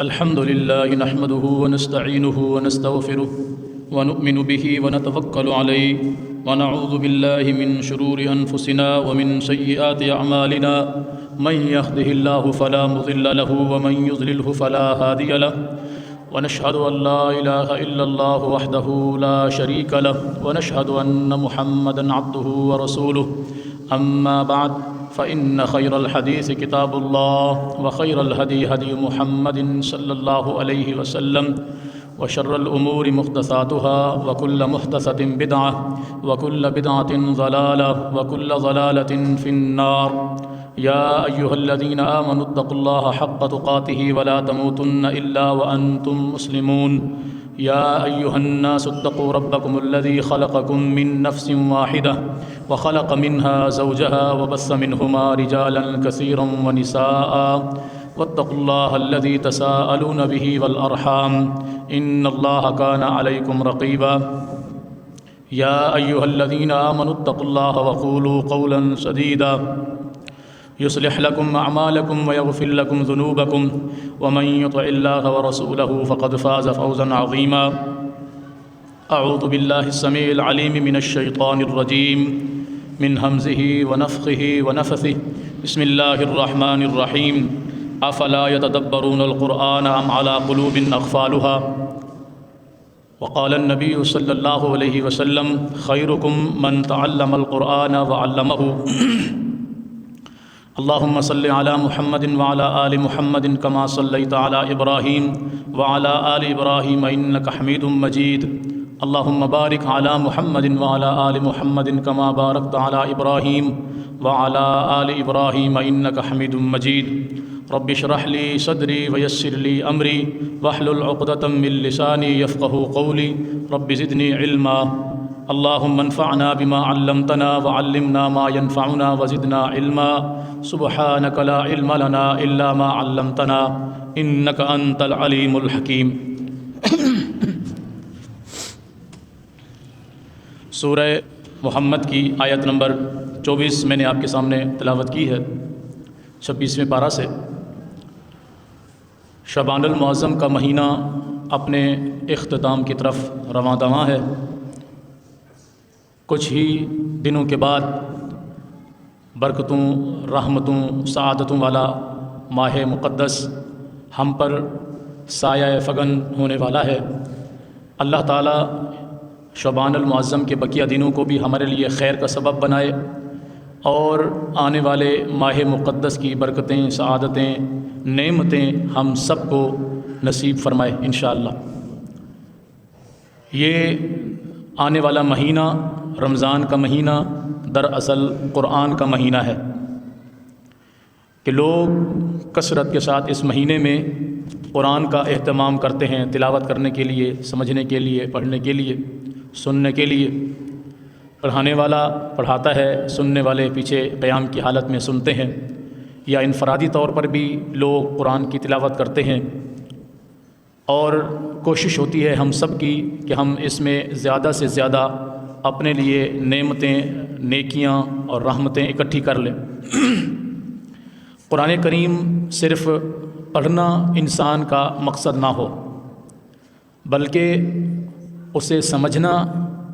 الحمد لله نحمده ونستعينه ونستغفره ونؤمن به ونتوكل عليه ونعوذ بالله من شرور أنفسنا ومن سيئات أعمالنا من يهده الله فلا مضل له ومن يضلله فلا هادي له ونشهد أن لا إله إلا الله وحده لا شريك له ونشهد أن محمدًا عبده ورسوله أما بعد فإن خير الحديث كتاب الله وخير الهدي هدي محمد صلى الله عليه وسلم وشر الأمور محدثاتها وكل محدثة بدعة وكل بدعة ضلالة وكل ضلالة في النار يا أيها الذين آمنوا اتقوا الله حق تقاته ولا تموتن إلا وأنتم مسلمون يا أيها الناس اتقوا ربكم الذي خلقكم من نفس واحدة وخلق منها زوجها وبث منهما رجالا كثيرا ونساء واتقوا الله الذي تساءلون به والأرحام إن الله كان عليكم رقيبا يا أيها الذين آمنوا اتقوا الله وقولوا قولا سديدا يصلح لكم أعمالكم ويغفر لكم ذنوبكم ومن يطع الله ورسوله فقد فاز فوزا عظيما أعوذ بالله السميع العليم من الشيطان الرجيم من همزه ونفخه ونفثه بسم الله الرحمن الرحيم أفلا يتدبرون القرآن أم على قلوب أقفالها وقال النبي صلى الله عليه وسلم خيركم من تعلم القرآن وعلمه اللهم صل على محمد وعلى آل محمد كما صليت على إبراهيم وعلى آل إبراهيم إنك حميد مجيد اللهم بارك على محمد وعلى آل محمد كما باركت على إبراهيم وعلى آل إبراهيم إنك حميد مجيد رب اشرح لي صدري ويسر لي أمري واحلل عقدة من لساني يفقه قولي رب زدني علما اللهم انفعنا بما علمتنا وعلمنا ما ينفعنا وزدنا علما سبحانك لا علم لنا إلا ما علمتنا إنك أنت العليم الحكيم سورہ محمد کی آیت نمبر 24 میں نے آپ کے سامنے تلاوت کی ہے 26ویں پارہ سے۔ شعبان المعظم کا مہینہ اپنے اختتام کی طرف رواں دواں ہے۔ کچھ ہی دنوں کے بعد برکتوں، رحمتوں، سعادتوں والا ماہ مقدس ہم پر سایہ فگن ہونے والا ہے۔ اللہ تعالیٰ شعبان المعظم کے بقیہ دنوں کو بھی ہمارے لیے خیر کا سبب بنائے اور آنے والے ماہ مقدس کی برکتیں، سعادتیں، نعمتیں ہم سب کو نصیب فرمائے انشاءاللہ۔ یہ آنے والا مہینہ رمضان کا مہینہ دراصل قرآن کا مہینہ ہے کہ لوگ کثرت کے ساتھ اس مہینے میں قرآن کا اہتمام کرتے ہیں، تلاوت کرنے کے لیے، سمجھنے کے لیے، پڑھنے کے لیے، سننے کے لیے۔ پڑھانے والا پڑھاتا ہے، سننے والے پیچھے قیام کی حالت میں سنتے ہیں، یا انفرادی طور پر بھی لوگ قرآن کی تلاوت کرتے ہیں، اور کوشش ہوتی ہے ہم سب کی کہ ہم اس میں زیادہ سے زیادہ اپنے لیے نعمتیں، نیکیاں اور رحمتیں اکٹھی کر لیں۔ قرآن کریم صرف پڑھنا انسان کا مقصد نہ ہو، بلکہ اسے سمجھنا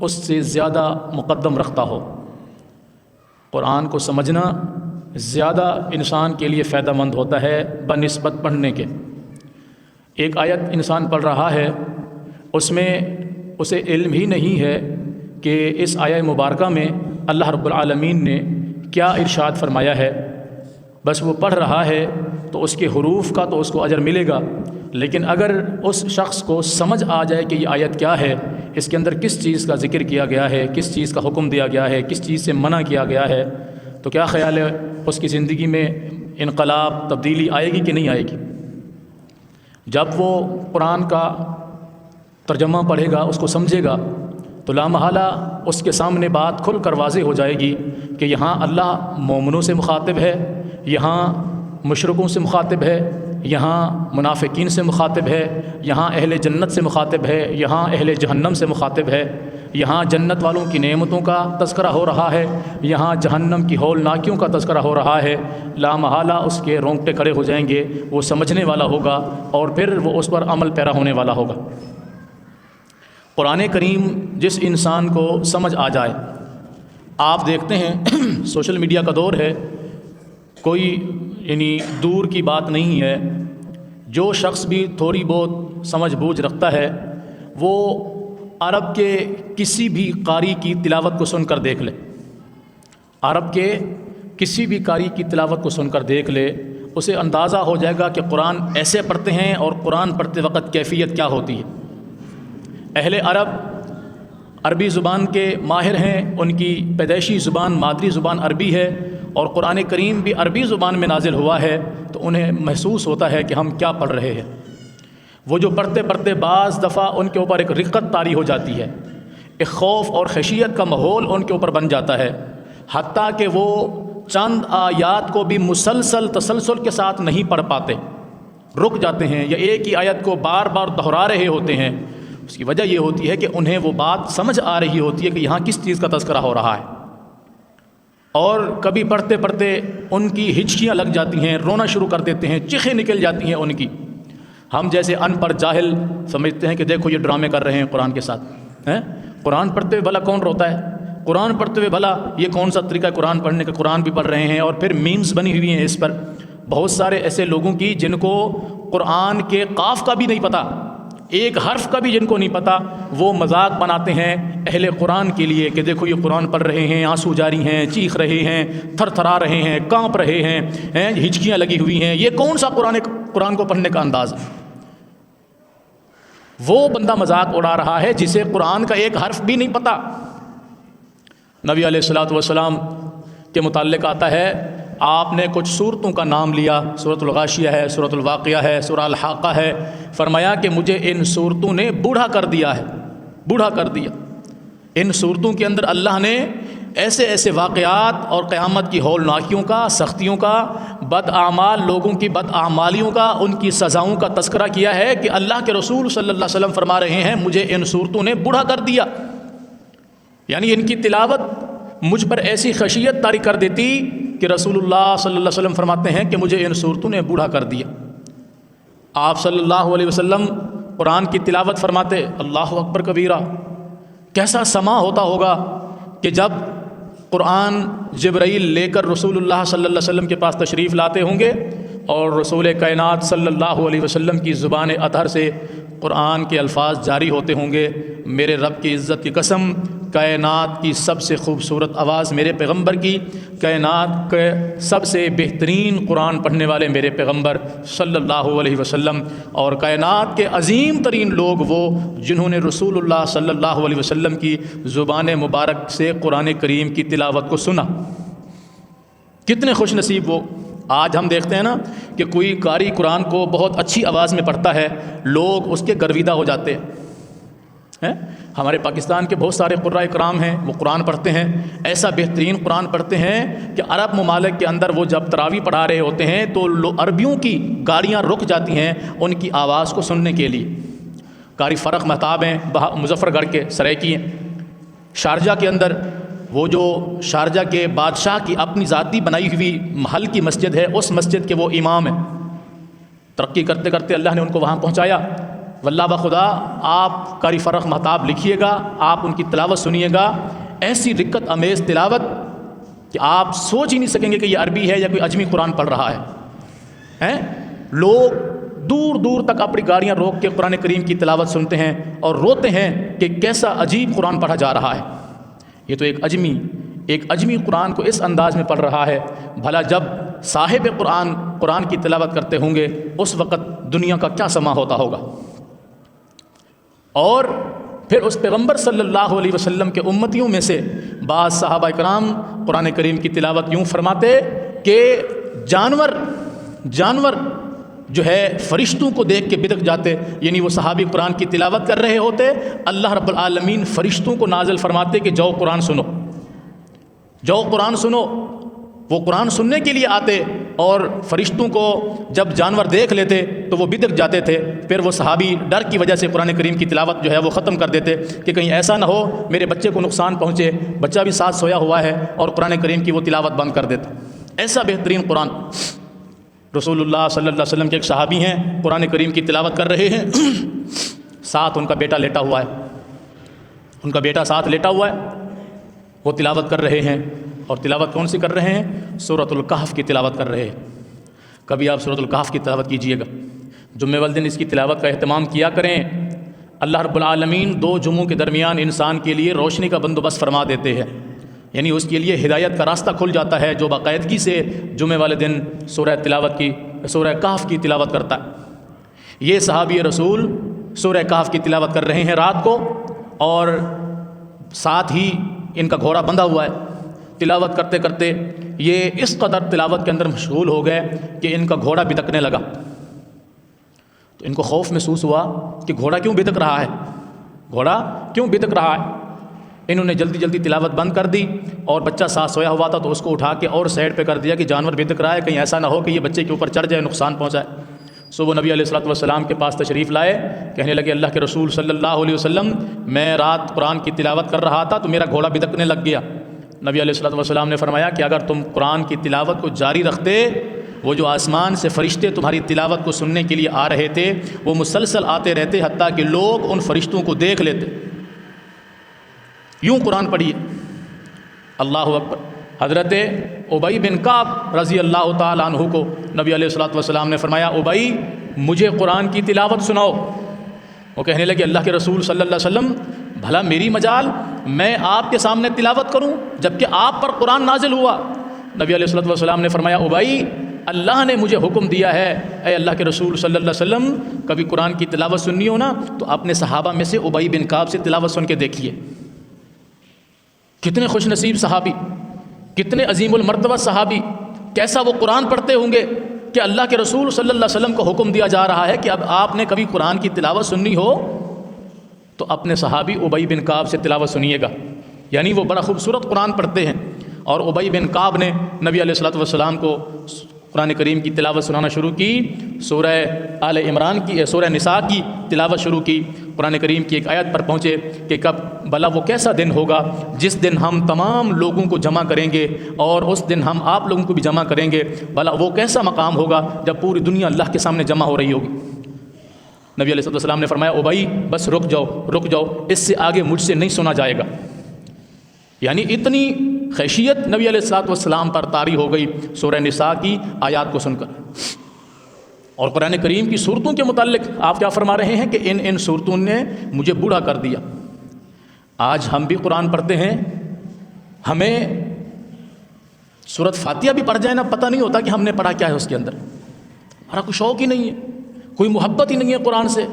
اس سے زیادہ مقدم رکھتا ہو۔ قرآن کو سمجھنا زیادہ انسان کے لیے فائدہ مند ہوتا ہے بنسبت پڑھنے کے۔ ایک آیت انسان پڑھ رہا ہے، اس میں اسے علم ہی نہیں ہے کہ اس آیہ مبارکہ میں اللہ رب العالمین نے کیا ارشاد فرمایا ہے، بس وہ پڑھ رہا ہے تو اس کے حروف کا تو اس کو اجر ملے گا، لیکن اگر اس شخص کو سمجھ آ جائے کہ یہ آیت کیا ہے، اس کے اندر کس چیز کا ذکر کیا گیا ہے، کس چیز کا حکم دیا گیا ہے، کس چیز سے منع کیا گیا ہے، تو کیا خیال ہے اس کی زندگی میں انقلاب، تبدیلی آئے گی کہ نہیں آئے گی؟ جب وہ قرآن کا ترجمہ پڑھے گا، اس کو سمجھے گا، تو لامحالہ اس کے سامنے بات کھل کر واضح ہو جائے گی کہ یہاں اللہ مومنوں سے مخاطب ہے، یہاں مشرکوں سے مخاطب ہے، یہاں منافقین سے مخاطب ہے، یہاں اہل جنت سے مخاطب ہے، یہاں اہل جہنم سے مخاطب ہے۔ یہاں جنت والوں کی نعمتوں کا تذکرہ ہو رہا ہے، یہاں جہنم کی ہولناکیوں کا تذکرہ ہو رہا ہے۔ لا محالہ اس کے رونگٹے کھڑے ہو جائیں گے، وہ سمجھنے والا ہوگا اور پھر وہ اس پر عمل پیرا ہونے والا ہوگا۔ قرآن کریم جس انسان کو سمجھ آ جائے، آپ دیکھتے ہیں سوشل میڈیا کا دور ہے، کوئی یعنی دور کی بات نہیں ہے، جو شخص بھی تھوڑی بہت سمجھ بوجھ رکھتا ہے وہ عرب کے کسی بھی قاری کی تلاوت کو سن کر دیکھ لے، عرب کے کسی بھی قاری کی تلاوت کو سن کر دیکھ لے، اسے اندازہ ہو جائے گا کہ قرآن ایسے پڑھتے ہیں اور قرآن پڑھتے وقت کیفیت کیا ہوتی ہے۔ اہل عرب عربی زبان کے ماہر ہیں، ان کی پیدائشی زبان مادری زبان عربی ہے اور قرآن کریم بھی عربی زبان میں نازل ہوا ہے، تو انہیں محسوس ہوتا ہے کہ ہم کیا پڑھ رہے ہیں۔ وہ جو پڑھتے پڑھتے بعض دفعہ ان کے اوپر ایک رقت طاری ہو جاتی ہے، ایک خوف اور خشیت کا ماحول ان کے اوپر بن جاتا ہے، حتیٰ کہ وہ چند آیات کو بھی مسلسل تسلسل کے ساتھ نہیں پڑھ پاتے، رک جاتے ہیں یا ایک ہی آیت کو بار بار دہرا رہے ہوتے ہیں۔ اس کی وجہ یہ ہوتی ہے کہ انہیں وہ بات سمجھ آ رہی ہوتی ہے کہ یہاں کس چیز کا تذکرہ ہو رہا ہے، اور کبھی پڑھتے پڑھتے ان کی ہچکیاں لگ جاتی ہیں، رونا شروع کر دیتے ہیں، چیخیں نکل جاتی ہیں ان کی۔ ہم جیسے ان پڑھ جاہل سمجھتے ہیں کہ دیکھو یہ ڈرامے کر رہے ہیں قرآن کے ساتھ، قرآن پڑھتے ہوئے بھلا کون روتا ہے؟ قرآن پڑھتے ہوئے بھلا یہ کون سا طریقہ ہے قرآن پڑھنے کا؟ قرآن بھی پڑھ رہے ہیں اور پھر میمز بنی ہوئی ہیں اس پر، بہت سارے ایسے لوگوں کی جن کو قرآن کے قاف کا بھی نہیں پتہ، ایک حرف کا بھی جن کو نہیں پتہ، وہ مذاق بناتے ہیں اہل قرآن کے لیے کہ دیکھو یہ قرآن پڑھ رہے ہیں، آنسو جاری ہیں، چیخ رہے ہیں، تھر تھرا رہے ہیں، کانپ رہے ہیں، ہچکیاں لگی ہوئی ہیں، یہ کون سا قرآن کو پڑھنے کا انداز ہے؟ وہ بندہ مذاق اڑا رہا ہے جسے قرآن کا ایک حرف بھی نہیں پتہ۔ نبی علیہ الصلوۃ والسلام کے متعلق آتا ہے، آپ نے کچھ صورتوں کا نام لیا، سورۃ الغاشیہ ہے، سورۃ الواقعہ ہے، سورہ الحاقہ ہے، فرمایا کہ مجھے ان صورتوں نے بوڑھا کر دیا ہے، بوڑھا کر دیا۔ ان صورتوں کے اندر اللہ نے ایسے ایسے واقعات اور قیامت کی ہولناکیوں کا، سختیوں کا، بد اعمال لوگوں کی بد اعمالیوں کا، ان کی سزاؤں کا تذکرہ کیا ہے کہ اللہ کے رسول صلی اللہ علیہ وسلم فرما رہے ہیں مجھے ان صورتوں نے بوڑھا کر دیا، یعنی ان کی تلاوت مجھ پر ایسی خشیت طاری کر دیتی کہ رسول اللہ صلی اللہ علیہ وسلم فرماتے ہیں کہ مجھے ان صورتوں نے بوڑھا کر دیا۔ آپ صلی اللہ علیہ وسلم قرآن کی تلاوت فرماتے، اللہ اکبر کبیرہ، کیسا سما ہوتا ہوگا کہ جب قرآن جبرائیل لے کر رسول اللہ صلی اللہ علیہ وسلم کے پاس تشریف لاتے ہوں گے اور رسول کائنات صلی اللہ علیہ وسلم کی زبان اطہر سے قرآن کے الفاظ جاری ہوتے ہوں گے، میرے رب کی عزت کی قسم، کائنات کی سب سے خوبصورت آواز میرے پیغمبر کی، کائنات کے سب سے بہترین قرآن پڑھنے والے میرے پیغمبر صلی اللہ علیہ وسلم، اور کائنات کے عظیم ترین لوگ وہ جنہوں نے رسول اللہ صلی اللہ علیہ وسلم کی زبان مبارک سے قرآن کریم کی تلاوت کو سنا۔ کتنے خوش نصیب وہ۔ آج ہم دیکھتے ہیں نا کہ کوئی قاری قرآن کو بہت اچھی آواز میں پڑھتا ہے، لوگ اس کے گرویدہ ہو جاتے ہیں۔ ہمارے پاکستان کے بہت سارے قراء کرام ہیں، وہ قرآن پڑھتے ہیں، ایسا بہترین قرآن پڑھتے ہیں کہ عرب ممالک کے اندر وہ جب تراویح پڑھا رہے ہوتے ہیں تو عربیوں کی گاڑیاں رک جاتی ہیں ان کی آواز کو سننے کے لیے۔ قاری فرق مہتاب ہیں، مظفر گڑھ کے سرائیکی ہیں، شارجہ کے اندر وہ جو شارجہ کے بادشاہ کی اپنی ذاتی بنائی ہوئی محل کی مسجد ہے، اس مسجد کے وہ امام ہیں۔ ترقی کرتے کرتے اللہ نے ان کو وہاں پہنچایا۔ واللہ بخدا آپ قاری فرق مہتاب لکھیے گا، آپ ان کی تلاوت سنیے گا، ایسی رقت امیز تلاوت کہ آپ سوچ ہی نہیں سکیں گے کہ یہ عربی ہے یا کوئی اجمی قرآن پڑھ رہا ہے۔ لوگ دور دور تک اپنی گاڑیاں روک کے قرآن کریم کی تلاوت سنتے ہیں اور روتے ہیں کہ کیسا عجیب قرآن پڑھا جا رہا ہے۔ یہ تو ایک اجمی قرآن کو اس انداز میں پڑھ رہا ہے، بھلا جب صاحب قرآن کی تلاوت کرتے ہوں گے اس وقت دنیا کا کیا سما ہوتا ہوگا۔ اور پھر اس پیغمبر صلی اللہ علیہ وسلم کے امتیوں میں سے بعض صحابہ کرام قرآن کریم کی تلاوت یوں فرماتے کہ جانور جو ہے فرشتوں کو دیکھ کے بدک جاتے، یعنی وہ صحابی قرآن کی تلاوت کر رہے ہوتے، اللہ رب العالمین فرشتوں کو نازل فرماتے کہ جاؤ قرآن سنو، جاؤ قرآن سنو۔ وہ قرآن سننے کے لیے آتے اور فرشتوں کو جب جانور دیکھ لیتے تو وہ بدک جاتے تھے، پھر وہ صحابی ڈر کی وجہ سے قرآن کریم کی تلاوت جو ہے وہ ختم کر دیتے کہ کہیں ایسا نہ ہو میرے بچے کو نقصان پہنچے، بچہ بھی ساتھ سویا ہوا ہے، اور قرآن کریم کی وہ تلاوت بند کر دیتا۔ ایسا بہترین قرآن رسول اللہ صلی اللہ علیہ وسلم کے ایک صحابی ہیں، قرآن کریم کی تلاوت کر رہے ہیں، ساتھ ان کا بیٹا لیٹا ہوا ہے، ان کا بیٹا ساتھ لیٹا ہوا ہے، وہ تلاوت کر رہے ہیں، اور تلاوت کون سی کر رہے ہیں؟ سورۃ الکہف کی تلاوت کر رہے ہیں۔ کبھی آپ سورۃ الکہف کی تلاوت کیجئے گا، جمعہ والے دن اس کی تلاوت کا اہتمام کیا کریں۔ اللہ رب العالمین 2 جمعوں کے درمیان انسان کے لیے روشنی کا بندوبست فرما دیتے ہیں، یعنی اس کے لیے ہدایت کا راستہ کھل جاتا ہے جو باقاعدگی سے جمعہ والے دن سورہ کہف کی تلاوت کرتا ہے۔ یہ صحابی رسول سورہ کہف کی تلاوت کر رہے ہیں رات کو، اور ساتھ ہی ان کا گھوڑا بندھا ہوا ہے۔ تلاوت کرتے کرتے یہ اس قدر تلاوت کے اندر مشغول ہو گئے کہ ان کا گھوڑا بتکنے لگا، تو ان کو خوف محسوس ہوا کہ گھوڑا کیوں بتک رہا ہے، گھوڑا کیوں بتک رہا ہے۔ انہوں نے جلدی جلدی تلاوت بند کر دی، اور بچہ ساتھ سویا ہوا تھا تو اس کو اٹھا کے اور سائڈ پہ کر دیا کہ جانور بتک رہا ہے، کہیں ایسا نہ ہو کہ یہ بچے کے اوپر چڑھ جائے، نقصان پہنچائے۔ صبح نبی علیہ الصلوۃ والسلام کے پاس تشریف لائے، کہنے لگے اللہ کے رسول صلی اللہ علیہ وسلم میں رات قرآن کی تلاوت کر رہا تھا تو میرا گھوڑا بتکنے لگ گیا۔ نبی علیہ الصلوۃ والسلام نے فرمایا کہ اگر تم قرآن کی تلاوت کو جاری رکھتے، وہ جو آسمان سے فرشتے تمہاری تلاوت کو سننے کے لیے آ رہے تھے وہ مسلسل آتے رہتے حتیٰ کہ لوگ ان فرشتوں کو دیکھ لیتے۔ یوں قرآن پڑھیے۔ اللہ اکبر۔ حضرت ابی بن کعب رضی اللہ تعالیٰ عنہ کو نبی علیہ الصلوۃ والسلام نے فرمایا ابی مجھے قرآن کی تلاوت سناؤ۔ وہ کہنے لگے اللہ کے رسول صلی اللہ علیہ وسلم بھلا میری مجال، میں آپ کے سامنے تلاوت کروں جبکہ آپ پر قرآن نازل ہوا۔ نبی علیہ الصلوۃ والسلام نے فرمایا ابی اللہ نے مجھے حکم دیا ہے، اے اللہ کے رسول صلی اللہ علیہ وسلم کبھی قرآن کی تلاوت سننی ہو نا تو اپنے صحابہ میں سے ابی بن کعب سے تلاوت سن کے دیکھیے۔ کتنے خوش نصیب صحابی، کتنے عظیم المرتبہ صحابی، کیسا وہ قرآن پڑھتے ہوں گے کہ اللہ کے رسول صلی اللہ علیہ وسلم کو حکم دیا جا رہا ہے کہ اب آپ نے کبھی قرآن کی تلاوت سننی ہو تو اپنے صحابی ابی بن کعب سے تلاوت سنیے گا۔ یعنی وہ بڑا خوبصورت قرآن پڑھتے ہیں، اور ابی بن کعب نے نبی علیہ الصلوۃ والسلام کو قرآن کریم کی تلاوت سنانا شروع کی۔ سورہ آل عمران کی، سورہ نساء کی تلاوت شروع کی۔ قرآن کریم کی ایک آیت پر پہنچے کہ کب بھلا وہ کیسا دن ہوگا جس دن ہم تمام لوگوں کو جمع کریں گے، اور اس دن ہم آپ لوگوں کو بھی جمع کریں گے، بھلا وہ کیسا مقام ہوگا جب پوری دنیا اللہ کے سامنے جمع ہو رہی ہوگی۔ نبی علیہ السلام نے فرمایا ابی بس رک جاؤ، اس سے آگے مجھ سے نہیں سنا جائے گا۔ یعنی اتنی خیشیت نبی علیہ الصلوۃ والسلام پر طاری ہو گئی سورہ نساء کی آیات کو سن کر۔ اور قرآن کریم کی صورتوں کے متعلق آپ کیا فرما رہے ہیں کہ ان صورتوں نے مجھے بوڑھا کر دیا۔ آج ہم بھی قرآن پڑھتے ہیں، ہمیں سورۃ فاتحہ بھی پڑھ جائے نا پتہ نہیں ہوتا کہ ہم نے پڑھا کیا ہے اس کے اندر، ہمارا کوئی شوق ہی نہیں ہے، کوئی محبت ہی نہیں ہے قرآن سے،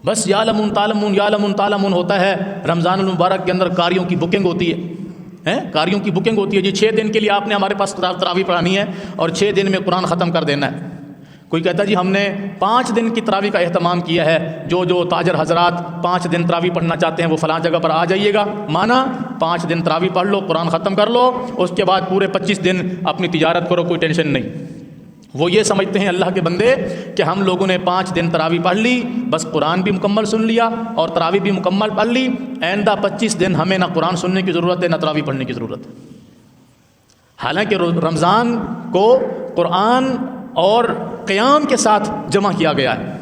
بس یعلمون تعلمون ہوتا ہے۔ رمضان المبارک کے اندر کاریوں کی بکنگ ہوتی ہے، کاریوں کی بکنگ ہوتی ہے جی 6 دن کے لیے آپ نے ہمارے پاس تراویح پڑھانی ہے اور 6 دن میں قرآن ختم کر دینا ہے۔ کوئی کہتا ہے جی ہم نے 5 دن کی تراویح کا اہتمام کیا ہے، جو تاجر حضرات 5 دن تراویح پڑھنا چاہتے ہیں وہ فلاں جگہ پر آ جائیے گا، مانا 5 دن تراویح پڑھ لو، قرآن ختم کر لو، اس کے بعد پورے 25 دن اپنی تجارت کرو، کوئی ٹینشن نہیں۔ وہ یہ سمجھتے ہیں اللہ کے بندے کہ ہم لوگوں نے 5 دن تراویح پڑھ لی، بس قرآن بھی مکمل سن لیا اور تراویح بھی مکمل پڑھ لی، آئندہ 25 دن ہمیں نہ قرآن سننے کی ضرورت ہے نہ تراویح پڑھنے کی ضرورت ہے۔ حالانکہ رمضان کو قرآن اور قیام کے ساتھ جمع کیا گیا ہے۔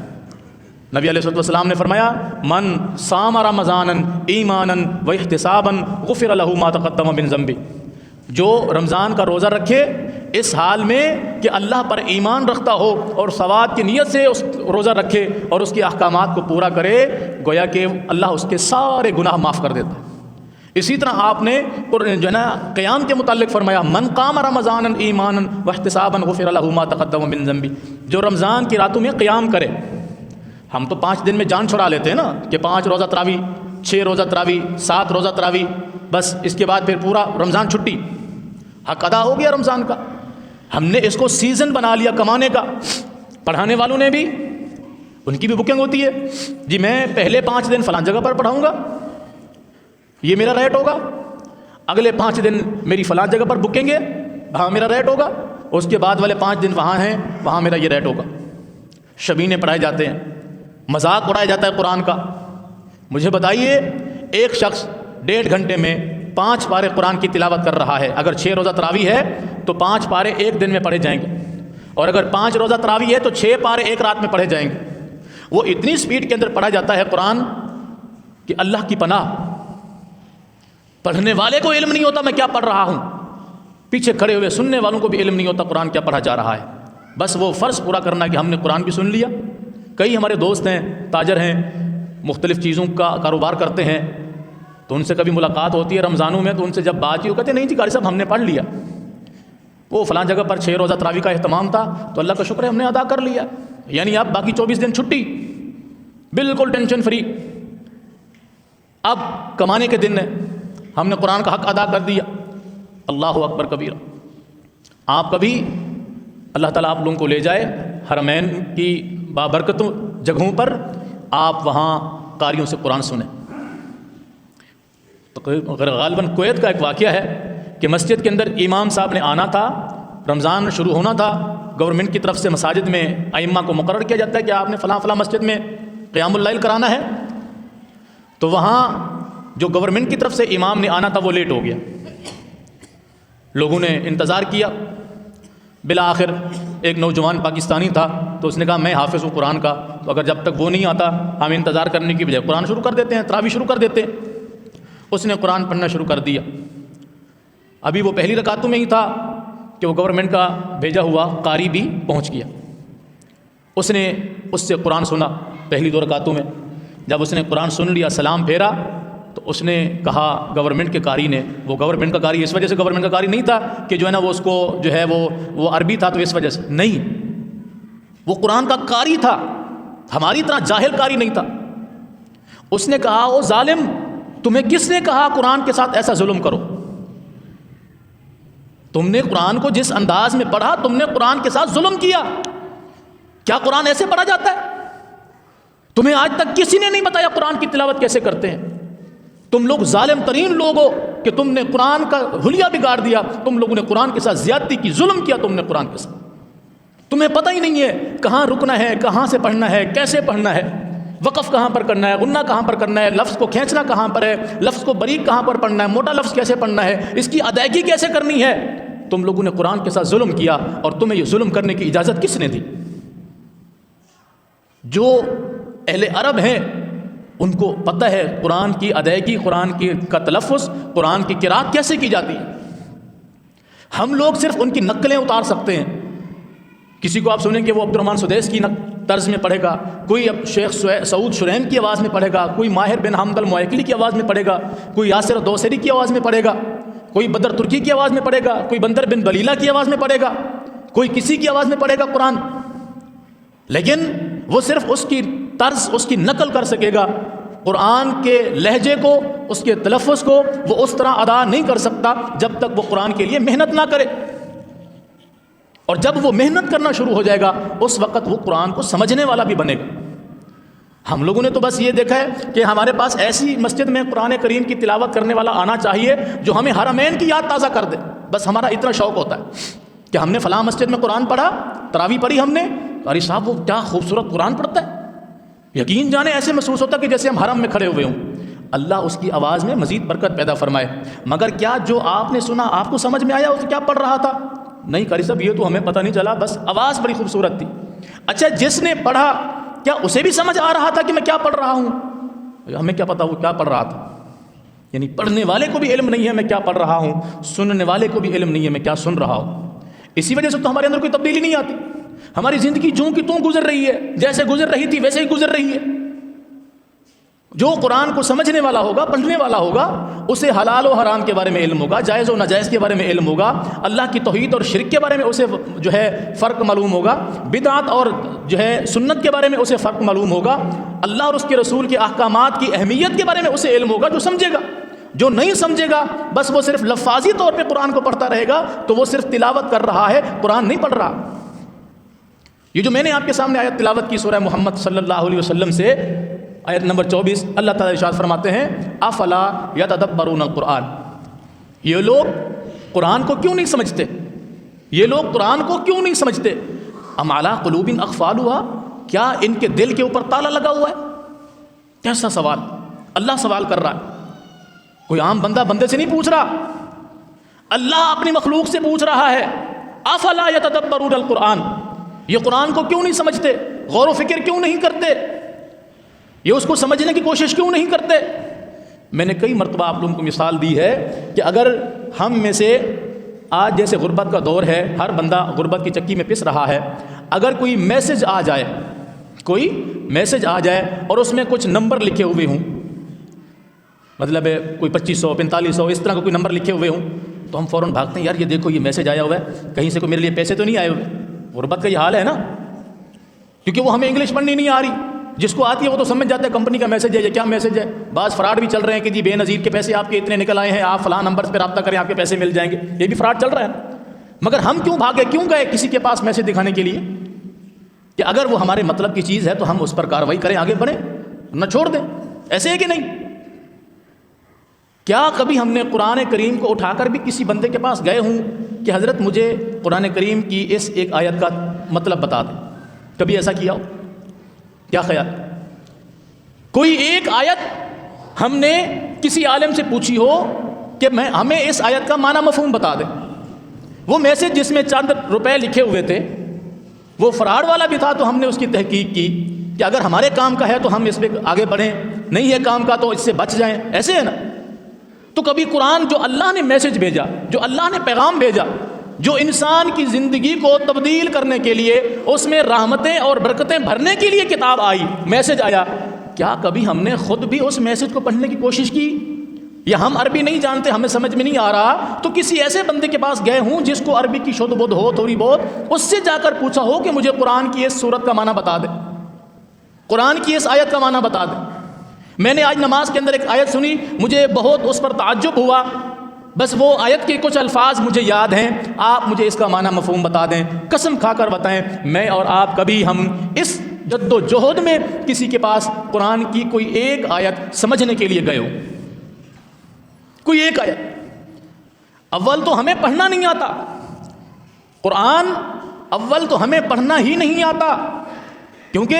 نبی علیہ السلام نے فرمایا من صام رمضانا ایمانا واحتسابا غفر له ما تقدم من ذنبه، جو رمضان کا روزہ رکھے اس حال میں کہ اللہ پر ایمان رکھتا ہو اور ثواب کی نیت سے اس روزہ رکھے اور اس کے احکامات کو پورا کرے، گویا کہ اللہ اس کے سارے گناہ معاف کر دیتا ہے۔ اسی طرح آپ نے قیام کے متعلق فرمایا من قام رمضانا ایمانا واحتسابا غفر له ما تقدم من ذنبه، جو رمضان کی راتوں میں قیام کرے۔ ہم تو 5 دن میں جان چھڑا لیتے ہیں نا کہ 5 روزہ تراویح، 6 روزہ تراویح، 7 روزہ تراویح، بس اس کے بعد پھر پورا رمضان چھٹی، حق ادا ہو گیا رمضان کا۔ ہم نے اس کو سیزن بنا لیا کمانے کا۔ پڑھانے والوں نے بھی، ان کی بھی بکنگ ہوتی ہے جی میں پہلے 5 دن فلاں جگہ پر پڑھاؤں گا، یہ میرا ریٹ ہوگا، اگلے 5 دن میری فلاں جگہ پر بکنگ ہے، ہاں میرا ریٹ ہوگا، اس کے بعد والے 5 دن وہاں ہیں، وہاں میرا یہ ریٹ ہوگا۔ شبینے پڑھائے جاتے ہیں، مذاق اڑایا جاتا ہے قرآن کا۔ مجھے بتائیے ایک شخص 1.5 گھنٹے میں 5 پارے قرآن کی تلاوت کر رہا ہے، اگر 6 روزہ تراویح ہے تو 5 پارے ایک دن میں پڑھے جائیں گے، اور اگر 5 روزہ تراویح ہے تو 6 پارے ایک رات میں پڑھے جائیں گے۔ وہ اتنی سپیڈ کے اندر پڑھا جاتا ہے قرآن کہ اللہ کی پناہ، پڑھنے والے کو علم نہیں ہوتا میں کیا پڑھ رہا ہوں، پیچھے کھڑے ہوئے سننے والوں کو بھی علم نہیں ہوتا قرآن کیا پڑھا جا رہا ہے۔ بس وہ فرض پورا کرنا کہ ہم نے قرآن بھی سن لیا۔ کئی ہمارے دوست ہیں، تاجر ہیں، مختلف چیزوں کا کاروبار کرتے ہیں، تو ان سے کبھی ملاقات ہوتی ہے رمضانوں میں، تو ان سے جب بات کی وہ کہتے ہیں نہیں جی قاری صاحب ہم نے پڑھ لیا، وہ فلاں جگہ پر 6 روزہ تراویح کا اہتمام تھا تو اللہ کا شکر ہے ہم نے ادا کر لیا۔ یعنی آپ باقی 24 دن چھٹی، بالکل ٹینشن فری، اب کمانے کے دن ہیں، ہم نے قرآن کا حق ادا کر دیا۔ اللہ اکبر کبیرہ۔ آپ کبھی اللہ تعالیٰ آپ لوگوں کو لے جائے حرمین کی بابرکتوں جگہوں پر، آپ وہاں قاریوں سے قرآن سنیں۔ تو غالباً کویت کا ایک واقعہ ہے کہ مسجد کے اندر امام صاحب نے آنا تھا، رمضان شروع ہونا تھا، گورنمنٹ کی طرف سے مساجد میں ائمہ کو مقرر کیا جاتا ہے کہ آپ نے فلاں فلاں مسجد میں قیام اللیل کرانا ہے، تو وہاں جو گورنمنٹ کی طرف سے امام نے آنا تھا وہ لیٹ ہو گیا۔ لوگوں نے انتظار کیا، بالآخر ایک نوجوان پاکستانی تھا تو اس نے کہا میں حافظ ہوں قرآن کا، تو اگر جب تک وہ نہیں آتا ہم انتظار کرنے کی بجائے قرآن شروع کر دیتے ہیں، تراویح شروع کر دیتے ہیں۔ اس نے قرآن پڑھنا شروع کر دیا۔ ابھی وہ پہلی رکعتوں میں ہی تھا کہ وہ گورنمنٹ کا بھیجا ہوا قاری بھی پہنچ گیا۔ اس نے اس سے قرآن سنا پہلی 2 رکعتوں میں۔ جب اس نے قرآن سن لیا، سلام پھیرا، تو اس نے کہا گورنمنٹ کے قاری نے، وہ گورنمنٹ کا قاری اس وجہ سے گورنمنٹ کا قاری نہیں تھا کہ جو ہے نا وہ اس کو جو ہے وہ عربی تھا تو اس وجہ سے نہیں، وہ قرآن کا قاری تھا، ہماری طرح جاہل قاری نہیں تھا۔ اس نے کہا او ظالم، تمہیں کس نے کہا قرآن کے ساتھ ایسا ظلم کرو؟ تم نے قرآن کو جس انداز میں پڑھا تم نے قرآن کے ساتھ ظلم کیا۔ کیا قرآن ایسے پڑھا جاتا ہے؟ تمہیں آج تک کسی نے نہیں بتایا قرآن کی تلاوت کیسے کرتے ہیں۔ تم لوگ ظالم ترین لوگ ہو کہ تم نے قرآن کا حلیہ بگاڑ دیا، تم لوگوں نے قرآن کے ساتھ زیادتی کی، ظلم کیا تم نے قرآن کے ساتھ۔ تمہیں پتہ ہی نہیں ہے کہاں رکنا ہے، کہاں سے پڑھنا ہے، کیسے پڑھنا ہے، وقف کہاں پر کرنا ہے، غنہ کہاں پر کرنا ہے، لفظ کو کھینچنا کہاں پر ہے، لفظ کو باریک کہاں پر پڑھنا ہے، موٹا لفظ کیسے پڑھنا ہے، اس کی ادائیگی کیسے کرنی ہے۔ تم لوگوں نے قرآن کے ساتھ ظلم کیا، اور تمہیں یہ ظلم کرنے کی اجازت کس نے دی؟ جو اہل عرب ہیں ان کو پتہ ہے قرآن کی ادائیگی، قرآن کا تلفظ، قرآن کی قرات کیسے کی جاتی ہے۔ ہم لوگ صرف ان کی نقلیں اتار سکتے ہیں۔ کسی کو آپ سنیں کہ وہ عبد الرحمن سدیس کی طرز میں پڑھے گا، کوئی اب شیخ سعود شریم کی آواز میں پڑھے گا، کوئی ماہر بن حمد المویکلی کی آواز میں پڑھے گا، کوئی یاسر دوسری کی آواز میں پڑھے گا، کوئی بدر ترکی کی آواز میں پڑھے گا، کوئی بندر بن بلیلہ کی آواز میں پڑھے گا، کوئی کسی کی آواز میں پڑھے گا قرآن، لیکن وہ صرف اس کی طرز، اس کی نقل کر سکے گا۔ قرآن کے لہجے کو، اس کے تلفظ کو وہ اس طرح ادا نہیں کر سکتا جب تک وہ قرآن کے لیے محنت نہ کرے، اور جب وہ محنت کرنا شروع ہو جائے گا اس وقت وہ قرآن کو سمجھنے والا بھی بنے گا۔ ہم لوگوں نے تو بس یہ دیکھا ہے کہ ہمارے پاس ایسی مسجد میں قرآن کریم کی تلاوت کرنے والا آنا چاہیے جو ہمیں حرمین کی یاد تازہ کر دے، بس ہمارا اتنا شوق ہوتا ہے کہ ہم نے فلاں مسجد میں قرآن پڑھا، تراویح پڑھی ہم نے، قاری صاحب وہ کیا خوبصورت قرآن پڑھتا ہے، یقین جانے ایسے محسوس ہوتا کہ جیسے ہم حرم میں کھڑے ہوئے ہوں۔ اللہ اس کی آواز میں مزید برکت پیدا فرمائے۔ مگر کیا جو آپ نے سنا آپ کو سمجھ میں آیا وہ کیا پڑھ رہا تھا؟ نہیں قاری صاحب یہ تو ہمیں پتہ نہیں چلا، بس آواز بڑی خوبصورت تھی۔ اچھا جس نے پڑھا کیا اسے بھی سمجھ آ رہا تھا کہ میں کیا پڑھ رہا ہوں؟ ہمیں کیا پتا وہ کیا پڑھ رہا تھا؟ یعنی پڑھنے والے کو بھی علم نہیں ہے میں کیا پڑھ رہا ہوں، سننے والے کو بھی علم نہیں ہے میں کیا سن رہا ہوں۔ اسی وجہ سے تو ہمارے اندر کوئی تبدیلی نہیں آتی، ہماری زندگی جوں کی توں گزر رہی ہے، جیسے گزر رہی تھی ویسے ہی گزر رہی ہے۔ جو قرآن کو سمجھنے والا ہوگا، پڑھنے والا ہوگا، اسے حلال و حرام کے بارے میں علم ہوگا، جائز و ناجائز کے بارے میں علم ہوگا، اللہ کی توحید اور شرک کے بارے میں اسے جو ہے فرق معلوم ہوگا، بدعت اور جو ہے سنت کے بارے میں اسے فرق معلوم ہوگا، اللہ اور اس کے رسول کے احکامات کی اہمیت کے بارے میں اسے علم ہوگا، جو سمجھے گا۔ جو نہیں سمجھے گا بس وہ صرف لفاظی طور پہ قرآن کو پڑھتا رہے گا تو وہ صرف تلاوت کر رہا ہے، قرآن نہیں پڑھ رہا۔ یہ جو میں نے آپ کے سامنے آیت تلاوت کی سورہ محمد صلی اللہ علیہ وسلم سے، آیت نمبر 24، اللہ تعالیٰ ارشاد فرماتے ہیں افلا یتدبرون القرآن، یہ لوگ قرآن کو کیوں نہیں سمجھتے؟ یہ لوگ قرآن کو کیوں نہیں سمجھتے؟ ام علی قلوب اقفالها، کیا ان کے دل کے اوپر تالا لگا ہوا ہے؟ کیسا سوال اللہ سوال کر رہا ہے، کوئی عام بندہ بندے سے نہیں پوچھ رہا، اللہ اپنی مخلوق سے پوچھ رہا ہے افلا یتدبرون القرآن، یہ قرآن کو کیوں نہیں سمجھتے، غور و فکر کیوں نہیں کرتے، یہ اس کو سمجھنے کی کوشش کیوں نہیں کرتے؟ میں نے کئی مرتبہ آپ لوگوں کو مثال دی ہے کہ اگر ہم میں سے آج جیسے غربت کا دور ہے، ہر بندہ غربت کی چکی میں پس رہا ہے، اگر کوئی میسج آ جائے، کوئی میسج آ جائے اور اس میں کچھ نمبر لکھے ہوئے ہوں، مطلب ہے کوئی 2500 4500 اس طرح کا کوئی نمبر لکھے ہوئے ہوں، تو ہم فوراً بھاگتے ہیں، یار یہ دیکھو یہ میسج آیا ہوا ہے، کہیں سے کوئی میرے لیے پیسے تو نہیں آئے ہوئے۔ غربت کا یہ حال ہے نا، کیونکہ وہ ہمیں انگلش پڑھنی نہیں آ رہی، جس کو آتی ہے وہ تو سمجھ جاتا ہے کمپنی کا میسج ہے، یہ کیا میسج ہے۔ بعض فراڈ بھی چل رہے ہیں کہ جی بے نظیر کے پیسے آپ کے اتنے نکل آئے ہیں، آپ فلاں نمبر پہ رابطہ کریں آپ کے پیسے مل جائیں گے، یہ بھی فراڈ چل رہا ہے۔ مگر ہم کیوں بھاگے، کیوں گئے کسی کے پاس میسج دکھانے کے لیے کہ اگر وہ ہمارے مطلب کی چیز ہے تو ہم اس پر کارروائی کریں، آگے بڑھیں، نہ چھوڑ دیں، ایسے ہے کہ نہیں؟ کیا کبھی ہم نے قرآن کریم کو اٹھا کر بھی کسی بندے کے پاس گئے ہوں کہ حضرت مجھے قرآن کریم کی اس ایک آیت کا مطلب بتا دیں؟ کبھی ایسا کیا ہو؟ کیا خیال؟ کوئی ایک آیت ہم نے کسی عالم سے پوچھی ہو کہ ہمیں اس آیت کا معنی مفہوم بتا دیں، وہ میسج جس میں چند روپے لکھے ہوئے تھے وہ فراڈ والا بھی تھا، تو ہم نے اس کی تحقیق کی کہ اگر ہمارے کام کا ہے تو ہم اس پہ آگے بڑھیں، نہیں ہے کام کا تو اس سے بچ جائیں، ایسے ہے نا۔ تو کبھی قرآن جو اللہ نے میسج بھیجا، جو اللہ نے پیغام بھیجا، جو انسان کی زندگی کو تبدیل کرنے کے لیے، اس میں رحمتیں اور برکتیں بھرنے کے لیے کتاب آئی، میسج آیا، کیا کبھی ہم نے خود بھی اس میسج کو پڑھنے کی کوشش کی؟ یا ہم عربی نہیں جانتے، ہمیں سمجھ میں نہیں آ رہا، تو کسی ایسے بندے کے پاس گئے ہوں جس کو عربی کی شدھ بدھ ہو تھوڑی بہت، اس سے جا کر پوچھا ہو کہ مجھے قرآن کی اس سورت کا معنی بتا دے، قرآن کی اس آیت کا معنی بتا دے۔ میں نے آج نماز کے اندر ایک آیت سنی، مجھے بہت اس پر تعجب ہوا، بس وہ آیت کے کچھ الفاظ مجھے یاد ہیں، آپ مجھے اس کا معنی مفہوم بتا دیں، قسم کھا کر بتائیں میں اور آپ کبھی ہم اس جد و جہد میں کسی کے پاس قرآن کی کوئی ایک آیت سمجھنے کے لیے گئے ہو؟ کوئی ایک آیت؟ اول تو ہمیں پڑھنا نہیں آتا قرآن، اول تو ہمیں پڑھنا ہی نہیں آتا، کیونکہ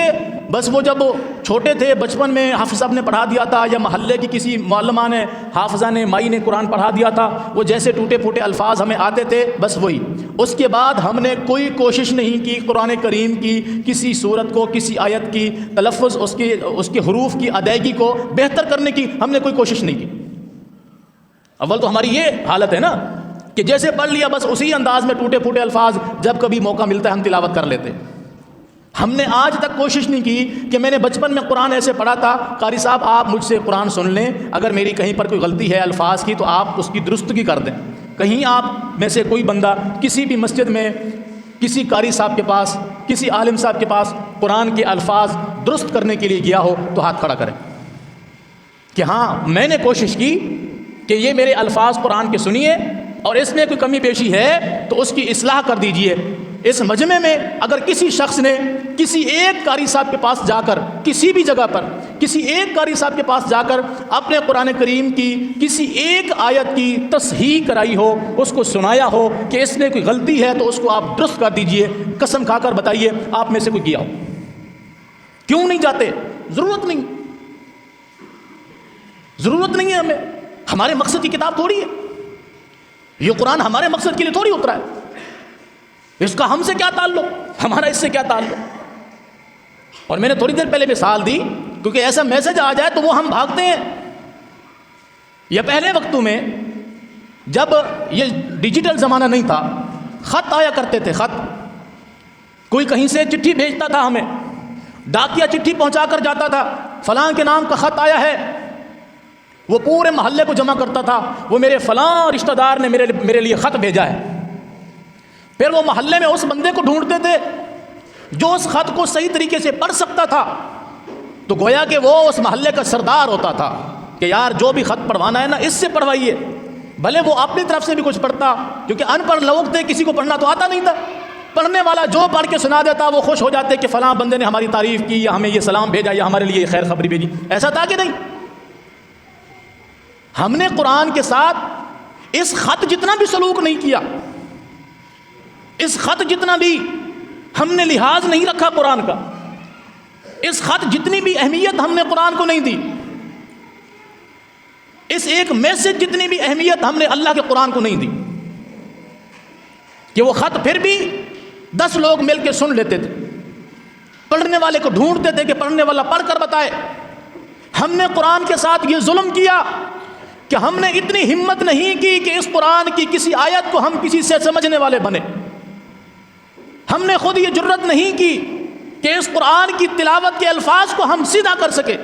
بس وہ جب چھوٹے تھے بچپن میں حافظ صاحب نے پڑھا دیا تھا، یا محلے کی کسی معلمہ نے، حافظہ نے، مائی نے قرآن پڑھا دیا تھا، وہ جیسے ٹوٹے پھوٹے الفاظ ہمیں آتے تھے بس وہی۔ اس کے بعد ہم نے کوئی کوشش نہیں کی قرآن کریم کی کسی صورت کو، کسی آیت کی تلفظ، اس کے حروف کی ادائیگی کو بہتر کرنے کی ہم نے کوئی کوشش نہیں کی۔ اول تو ہماری یہ حالت ہے نا کہ جیسے پڑھ لیا بس اسی انداز میں ٹوٹے پھوٹے الفاظ جب کبھی موقع ملتا ہے ہم تلاوت کر لیتے۔ ہم نے آج تک کوشش نہیں کی کہ میں نے بچپن میں قرآن ایسے پڑھا تھا، قاری صاحب آپ مجھ سے قرآن سن لیں، اگر میری کہیں پر کوئی غلطی ہے الفاظ کی تو آپ اس کی درستگی کر دیں۔ کہیں آپ میں سے کوئی بندہ کسی بھی مسجد میں کسی قاری صاحب کے پاس، کسی عالم صاحب کے پاس قرآن کے الفاظ درست کرنے کے لیے گیا ہو تو ہاتھ کھڑا کریں کہ ہاں میں نے کوشش کی کہ یہ میرے الفاظ قرآن کے سنیے اور اس میں کوئی کمی بیشی ہے تو اس کی اصلاح کر دیجئے۔ اس مجمع میں اگر کسی شخص نے کسی ایک قاری صاحب کے پاس جا کر، کسی بھی جگہ پر کسی ایک قاری صاحب کے پاس جا کر اپنے قرآن کریم کی کسی ایک آیت کی تصحیح کرائی ہو، اس کو سنایا ہو کہ اس میں کوئی غلطی ہے تو اس کو آپ درست کر دیجئے، قسم کھا کر بتائیے آپ میں سے کوئی کیا ہو؟ کیوں نہیں جاتے؟ ضرورت نہیں، ضرورت نہیں ہے ہمیں، ہمارے مقصد کی کتاب تھوڑی ہے یہ قرآن، ہمارے مقصد کے لیے تھوڑی اترا ہے، اس کا ہم سے کیا تعلق، ہمارا اس سے کیا تعلق؟ اور میں نے تھوڑی دیر پہلے مثال دی کیونکہ ایسا میسج آ جائے تو وہ ہم بھاگتے ہیں۔ یہ پہلے وقتوں میں جب یہ ڈیجیٹل زمانہ نہیں تھا، خط آیا کرتے تھے، خط، کوئی کہیں سے چٹھی بھیجتا تھا، ہمیں ڈاکیا چٹھی پہنچا کر جاتا تھا، فلاں کے نام کا خط آیا ہے، وہ پورے محلے کو جمع کرتا تھا، وہ میرے فلاں رشتہ دار نے میرے لیے خط بھیجا ہے۔ پھر وہ محلے میں اس بندے کو ڈھونڈتے تھے جو اس خط کو صحیح طریقے سے پڑھ سکتا تھا، تو گویا کہ وہ اس محلے کا سردار ہوتا تھا کہ یار جو بھی خط پڑھوانا ہے نا اس سے پڑھوائیے، بھلے وہ اپنی طرف سے بھی کچھ پڑھتا، کیونکہ ان پڑھ لوگ تھے، کسی کو پڑھنا تو آتا نہیں تھا، پڑھنے والا جو پڑھ کے سنا دیتا وہ خوش ہو جاتے کہ فلاں بندے نے ہماری تعریف کی، یا ہمیں یہ سلام بھیجا، یا ہمارے لیے خیر خبری بھیجی۔ ایسا تھا کہ نہیں؟ ہم نے قرآن کے ساتھ اس خط جتنا بھی سلوک نہیں کیا، اس خط جتنا بھی ہم نے لحاظ نہیں رکھا قرآن کا، اس خط جتنی بھی اہمیت ہم نے قرآن کو نہیں دی، اس ایک میسج جتنی بھی اہمیت ہم نے اللہ کے قرآن کو نہیں دی، کہ وہ خط پھر بھی 10 لوگ مل کے سن لیتے تھے، پڑھنے والے کو ڈھونڈتے تھے کہ پڑھنے والا پڑھ کر بتائے۔ ہم نے قرآن کے ساتھ یہ ظلم کیا کہ ہم نے اتنی ہمت نہیں کی کہ اس قرآن کی کسی آیت کو ہم کسی سے سمجھنے والے بنے، ہم نے خود یہ جرت نہیں کی کہ اس قرآن کی تلاوت کے الفاظ کو ہم سیدھا کر سکے،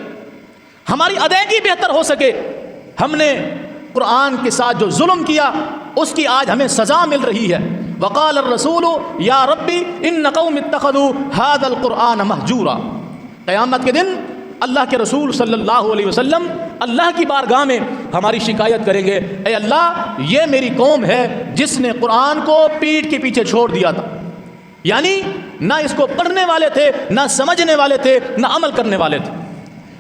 ہماری ادائیگی بہتر ہو سکے۔ ہم نے قرآن کے ساتھ جو ظلم کیا اس کی آج ہمیں سزا مل رہی ہے۔ وقال الرسول یا ربی ان قوم اتخذوا هذا القرآن مہجورا۔ قیامت کے دن اللہ کے رسول صلی اللہ علیہ وسلم اللہ کی بارگاہ میں ہماری شکایت کریں گے، اے اللہ یہ میری قوم ہے جس نے قرآن کو پیٹھ کے پیچھے چھوڑ دیا تھا، یعنی نہ اس کو پڑھنے والے تھے، نہ سمجھنے والے تھے، نہ عمل کرنے والے تھے،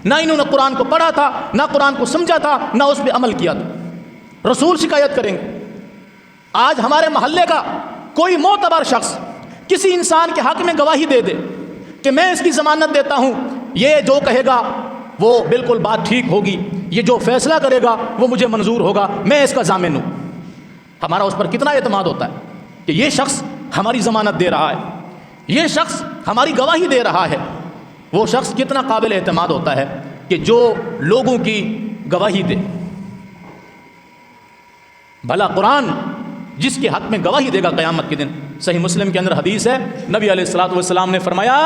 نہ انہوں نے قرآن کو پڑھا تھا، نہ قرآن کو سمجھا تھا، نہ اس پہ عمل کیا تھا۔ رسول شکایت کریں گے۔ آج ہمارے محلے کا کوئی معتبر شخص کسی انسان کے حق میں گواہی دے دے کہ میں اس کی ضمانت دیتا ہوں، یہ جو کہے گا وہ بالکل بات ٹھیک ہوگی، یہ جو فیصلہ کرے گا وہ مجھے منظور ہوگا، میں اس کا ضامن ہوں، ہمارا اس پر کتنا اعتماد ہوتا ہے کہ یہ شخص ہماری ضمانت دے رہا ہے، یہ شخص ہماری گواہی دے رہا ہے۔ وہ شخص کتنا قابل اعتماد ہوتا ہے کہ جو لوگوں کی گواہی دے۔ بھلا قرآن جس کے حق میں گواہی دے گا قیامت کے دن، صحیح مسلم کے اندر حدیث ہے، نبی علیہ الصلوۃ والسلام نے فرمایا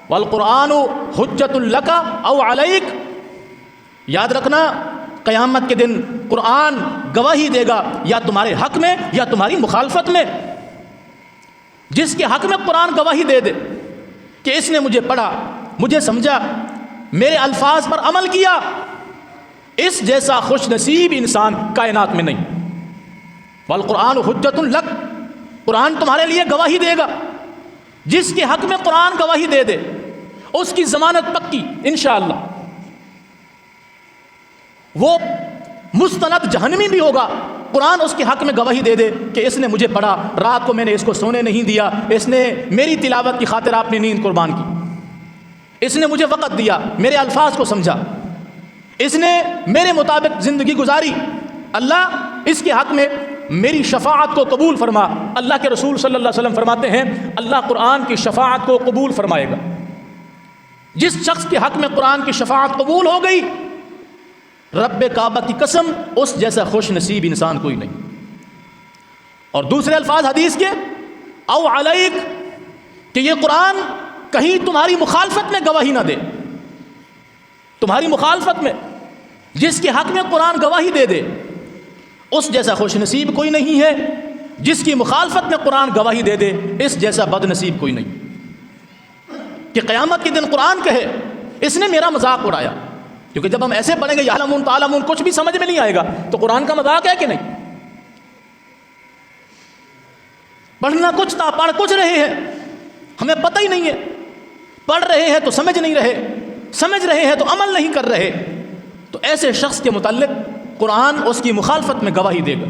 والقرآن حجۃ لک او علیک، یاد رکھنا قیامت کے دن قرآن گواہی دے گا یا تمہارے حق میں یا تمہاری مخالفت میں۔ جس کے حق میں قرآن گواہی دے دے کہ اس نے مجھے پڑھا، مجھے سمجھا، میرے الفاظ پر عمل کیا، اس جیسا خوش نصیب انسان کائنات میں نہیں۔ والقرآن حجۃ لک، قرآن تمہارے لیے گواہی دے گا۔ جس کے حق میں قرآن گواہی دے دے اس کی ضمانت پکی انشاءاللہ، وہ مستند جہنمی بھی ہوگا۔ قرآن اس کے حق میں گواہی دے دے کہ اس نے مجھے پڑھا، رات کو میں نے اس کو سونے نہیں دیا، اس نے میری تلاوت کی خاطر اپنی نیند قربان کی، اس نے مجھے وقت دیا، میرے الفاظ کو سمجھا، اس نے میرے مطابق زندگی گزاری، اللہ اس کے حق میں میری شفاعت کو قبول فرما۔ اللہ کے رسول صلی اللہ علیہ وسلم فرماتے ہیں اللہ قرآن کی شفاعت کو قبول فرمائے گا۔ جس شخص کے حق میں قرآن کی شفاعت قبول ہو گئی، رب کعبہ کی قسم اس جیسا خوش نصیب انسان کوئی نہیں۔ اور دوسرے الفاظ حدیث کے او علیک، کہ یہ قرآن کہیں تمہاری مخالفت میں گواہی نہ دے، تمہاری مخالفت میں جس کے حق میں قرآن گواہی دے دے اس جیسا خوش نصیب کوئی نہیں ہے، جس کی مخالفت میں قرآن گواہی دے دے اس جیسا بد نصیب کوئی نہیں۔ کہ قیامت کے دن قرآن کہے اس نے میرا مذاق اڑایا، کیونکہ جب ہم ایسے پڑھیں گے یعلمون تعلمون کچھ بھی سمجھ میں نہیں آئے گا، تو قرآن کا مذاق ہے کہ نہیں؟ پڑھنا کچھ تھا، پڑھ کچھ رہے ہیں، ہمیں پتہ ہی نہیں ہے، پڑھ رہے ہیں تو سمجھ نہیں رہے، سمجھ رہے ہیں تو عمل نہیں کر رہے، تو ایسے شخص کے متعلق قرآن اس کی مخالفت میں گواہی دے گا۔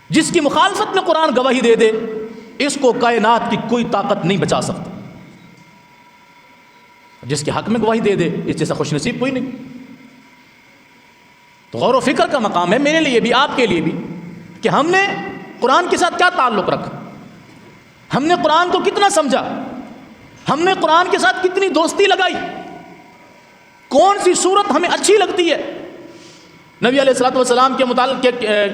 جس کی مخالفت میں قرآن گواہی دے دے اس کو کائنات کی کوئی طاقت نہیں بچا سکتا، جس کے حق میں گواہی دے دے اس جیسا خوش نصیب کوئی نہیں۔ تو غور و فکر کا مقام ہے میرے لیے بھی، آپ کے لیے بھی، کہ ہم نے قرآن کے ساتھ کیا تعلق رکھا، ہم نے قرآن کو کتنا سمجھا، ہم نے قرآن کے ساتھ کتنی دوستی لگائی، کون سی صورت ہمیں اچھی لگتی ہے۔ نبی علیہ الصلوۃ والسلام کے متعلق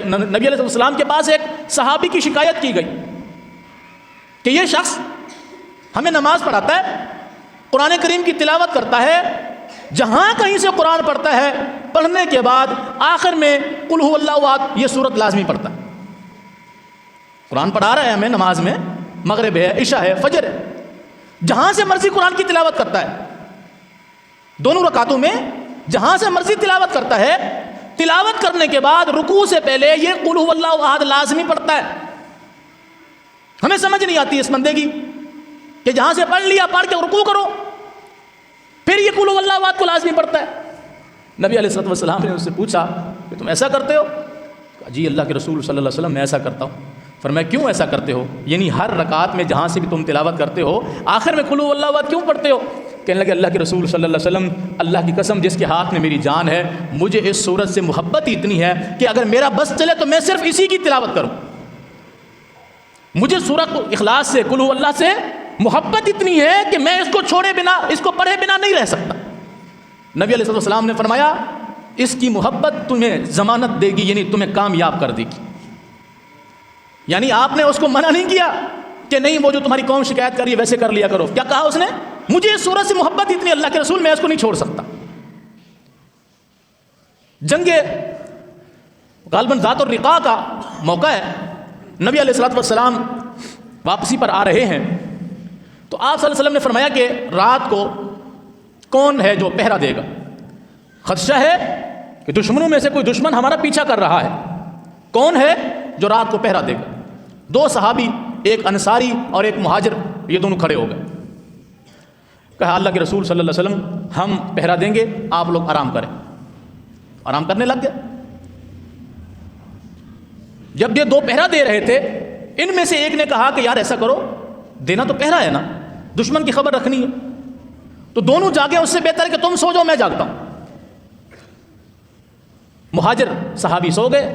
نبی علیہ السلام کے پاس ایک صحابی کی شکایت کی گئی کہ یہ شخص ہمیں نماز پڑھاتا ہے، قرآن کریم کی تلاوت کرتا ہے، جہاں کہیں سے قرآن پڑھتا ہے پڑھنے کے بعد آخر میں قل هو اللہ احد یہ صورت لازمی پڑھتا ہے۔ قرآن پڑھا رہا ہے ہمیں نماز میں، مغرب ہے، عشاء ہے، فجر ہے، جہاں سے مرضی قرآن کی تلاوت کرتا ہے، دونوں رکعتوں میں جہاں سے مرضی تلاوت کرتا ہے، تلاوت کرنے کے بعد رکوع سے پہلے یہ قل هو اللہ احد لازمی پڑھتا ہے۔ ہمیں سمجھ نہیں آتی اس بندے کی کہ جہاں سے پڑھ لیا پڑھ کے رکوع کرو، پھر یہ قل هو اللہ احد کو لازمی پڑھتا ہے۔ نبی علیہ الصلوۃ والسلام نے اس سے پوچھا کہ تم ایسا کرتے ہو؟ کہا جی اللہ کے رسول صلی اللہ علیہ وسلم میں ایسا کرتا ہوں۔ فرمایا کیوں ایسا کرتے ہو؟ یعنی ہر رکعت میں جہاں سے بھی تم تلاوت کرتے ہو آخر میں قل هو اللہ احد کیوں پڑھتے ہو؟ کہنے لگے اللہ کے رسول صلی اللہ علیہ وسلم، اللہ کی قسم جس کے ہاتھ میں میری جان ہے، مجھے اس سورت سے محبت ہی اتنی ہے کہ اگر میرا بس چلے تو میں صرف اسی کی تلاوت کروں۔ مجھے سورت اخلاص سے، قل هو اللہ سے محبت اتنی ہے کہ میں اس کو چھوڑے بنا، اس کو پڑھے بنا نہیں رہ سکتا۔ نبی علیہ السلام نے فرمایا اس کی محبت تمہیں ضمانت دے گی، یعنی تمہیں کامیاب کر دے گی۔ یعنی آپ نے اس کو منع نہیں کیا کہ نہیں وہ جو تمہاری قوم شکایت کر رہی ہے ویسے کر لیا کرو۔ کیا کہا اس نے؟ مجھے اس سورت سے محبت اتنی اللہ کے رسول، میں اس کو نہیں چھوڑ سکتا۔ جنگ غالباً ذات الرقاع کا موقع ہے، نبی علیہ السلام واپسی پر آ رہے ہیں، تو آپ صلی اللہ علیہ وسلم نے فرمایا کہ رات کو کون ہے جو پہرا دے گا؟ خدشہ ہے کہ دشمنوں میں سے کوئی دشمن ہمارا پیچھا کر رہا ہے، کون ہے جو رات کو پہرا دے گا؟ دو صحابی، ایک انصاری اور ایک مہاجر، یہ دونوں کھڑے ہو گئے۔ کہا اللہ کے رسول صلی اللہ علیہ وسلم ہم پہرا دیں گے، آپ لوگ آرام کریں۔ آرام کرنے لگ گئے۔ جب یہ دو پہرا دے رہے تھے، ان میں سے ایک نے کہا کہ یار ایسا کرو، دینا تو پہرا ہے نا، دشمن کی خبر رکھنی ہے، تو دونوں جاگے، اس سے بہتر ہے کہ تم سو جاؤ میں جاگتا ہوں۔ مہاجر صحابی سو گئے،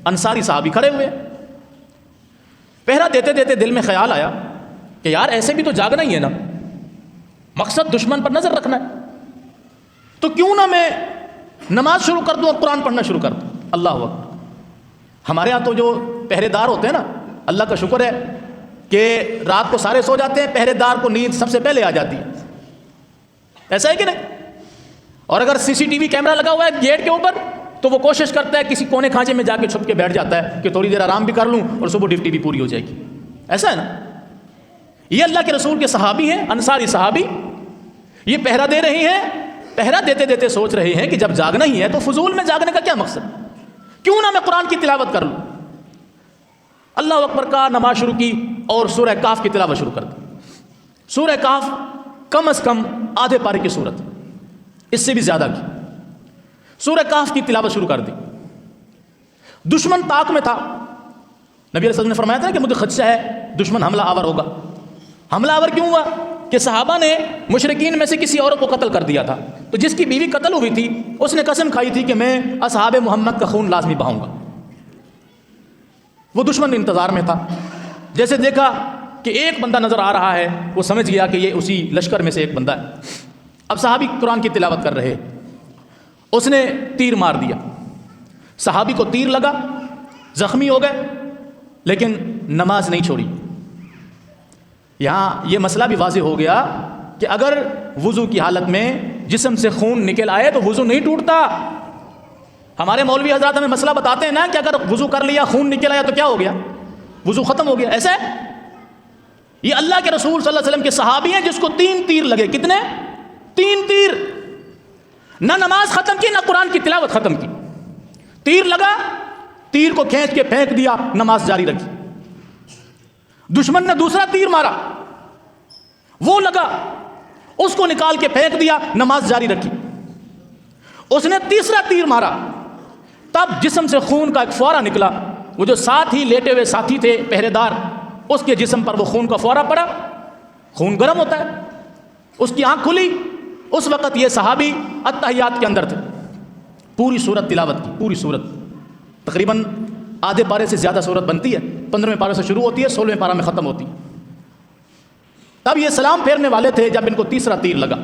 انصاری صحابی کھڑے ہوئے۔ پہرا دیتے دیتے دل میں خیال آیا کہ یار ایسے بھی تو جاگنا ہی ہے نا، مقصد دشمن پر نظر رکھنا ہے، تو کیوں نہ میں نماز شروع کر دوں اور قرآن پڑھنا شروع کر دوں۔ اللہ اکبر۔ ہمارے ہاں تو جو پہرے دار ہوتے ہیں نا، اللہ کا شکر ہے کہ رات کو سارے سو جاتے ہیں، پہرے دار کو نیند سب سے پہلے آ جاتی ہے، ایسا ہے کہ نہیں؟ اور اگر سی سی ٹی وی کیمرہ لگا ہوا ہے گیٹ کے اوپر تو وہ کوشش کرتا ہے کسی کونے کھانچے میں جا کے چھپ کے بیٹھ جاتا ہے کہ تھوڑی دیر آرام بھی کر لوں اور صبح ڈیوٹی بھی پوری ہو جائے گی، ایسا ہے نا؟ یہ اللہ کے رسول کے صحابی ہیں، انصاری صحابی، یہ پہرا دے رہے ہیں، پہرا دیتے دیتے سوچ رہے ہیں کہ جب جاگنا ہی ہے تو فضول میں جاگنے کا کیا مقصد، کیوں نہ میں قرآن کی تلاوت کر لوں۔ اللہ اکبر کا نماز شروع کی اور سورہ کاف کی تلاوت شروع کر دی۔ سورہ کاف کم از کم آدھے پارے کی سورت، اس سے بھی زیادہ کی۔ سورہ کاف کی تلاوت شروع کر دی۔ دشمن طاق میں تھا، نبی علیہ السلام نے فرمایا تھا کہ مجھے خدشہ ہے دشمن حملہ آور ہوگا۔ حملہ آور کیوں ہوا؟ کہ صحابہ نے مشرکین میں سے کسی عورت کو قتل کر دیا تھا، تو جس کی بیوی قتل ہوئی تھی اس نے قسم کھائی تھی کہ میں اصحاب محمد کا خون لازمی بہاؤں گا۔ وہ دشمن انتظار میں تھا، جیسے دیکھا کہ ایک بندہ نظر آ رہا ہے، وہ سمجھ گیا کہ یہ اسی لشکر میں سے ایک بندہ ہے۔ اب صحابی قرآن کی تلاوت کر رہے، اس نے تیر مار دیا، صحابی کو تیر لگا، زخمی ہو گئے، لیکن نماز نہیں چھوڑی۔ یہاں یہ مسئلہ بھی واضح ہو گیا کہ اگر وضو کی حالت میں جسم سے خون نکل آئے تو وضو نہیں ٹوٹتا۔ ہمارے مولوی حضرات ہمیں مسئلہ بتاتے ہیں نا کہ اگر وضو کر لیا خون نکل آیا تو کیا ہو گیا؟ وضو ختم ہو گیا، ایسا ہے؟ یہ اللہ کے رسول صلی اللہ علیہ وسلم کے صحابی ہیں جس کو 3 تیر لگے۔ کتنے؟ 3 تیر۔ نہ نماز ختم کی نہ قرآن کی تلاوت ختم کی۔ تیر لگا، تیر کو کھینچ کے پھینک دیا، نماز جاری رکھی۔ دشمن نے دوسرا تیر مارا، وہ لگا، اس کو نکال کے پھینک دیا، نماز جاری رکھی۔ اس نے تیسرا تیر مارا، تب جسم سے خون کا ایک فوارہ نکلا۔ وہ جو ساتھ ہی لیٹے ہوئے ساتھی تھے پہرے دار، اس کے جسم پر وہ خون کا فوارہ پڑا۔ خون گرم ہوتا ہے، اس کی آنکھ کھلی۔ اس وقت یہ صحابی اتحیات کے اندر تھے۔ پوری سورت تلاوت کی، پوری سورت، تقریباً آدھے پارے سے زیادہ سورت بنتی ہے، 15ویں پارے سے شروع ہوتی ہے، 16ویں پارہ میں ختم ہوتی ہے۔ تب یہ سلام پھیرنے والے تھے جب ان کو تیسرا تیر لگا،